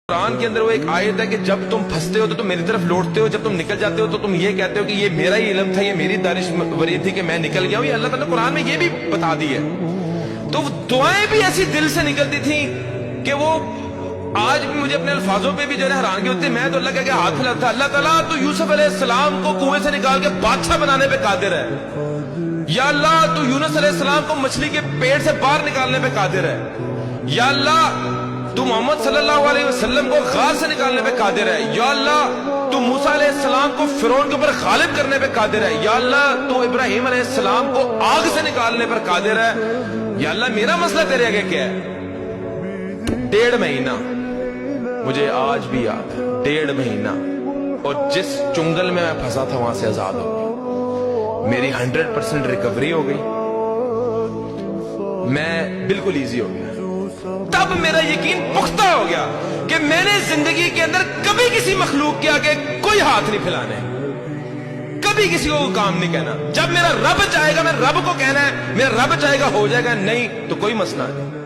قرآن کے اندر وہ ایک آیت ہے کہ جب تم پھنستے ہو تو تم میری طرف لوٹتے ہو، جب تم نکل جاتے ہو تو تم یہ کہتے ہو کہ یہ میرا ہی علم تھا، یہ میری دانشوری تھی کہ میں نکل گیا ہوں. یہ اللہ تعالیٰ نے قرآن میں یہ بھی بتا دی ہے. تو دعائیں بھی ایسی دل سے نکلتی تھیں کہ وہ آج بھی مجھے اپنے الفاظوں پہ بھی جو ہے حیرانگی ہوتی ہے. میں تو اللہ کے ہاتھ پھیلاتا تھا. اللہ تعالیٰ تو یوسف علیہ السلام کو کنویں سے نکال کے بادشاہ بنانے پہ قادر ہے. یا اللہ تو یونس علیہ السلام کو مچھلی کے پیٹ سے باہر نکالنے پہ قادر ہے. یا اللہ تو محمد صلی اللہ علیہ وسلم کو غار سے نکالنے پہ قادر ہے. یا اللہ تو موسیٰ علیہ السلام کو فرعون کے اوپر غالب کرنے پہ قادر ہے. یا اللہ تو ابراہیم علیہ السلام کو آگ سے نکالنے پر قادر ہے. یا اللہ میرا مسئلہ تیرے آگے کیا ہے؟ 1.5 مہینہ مجھے آج بھی یاد ہے. 1.5 مہینہ اور جس چنگل میں پھنسا تھا وہاں سے آزاد ہو گئی. میری 100% ریکوری ہو گئی. میں بالکل ایزی ہو گیا. تب میرا یقین پختہ ہو گیا کہ میں نے زندگی کے اندر کبھی کسی مخلوق کے آگے کوئی ہاتھ نہیں پھیلانے، کبھی کسی کو کام نہیں کہنا. جب میرا رب چاہے گا میں رب کو کہنا ہے، میرا رب چاہے گا ہو جائے گا، نہیں تو کوئی مسئلہ نہیں.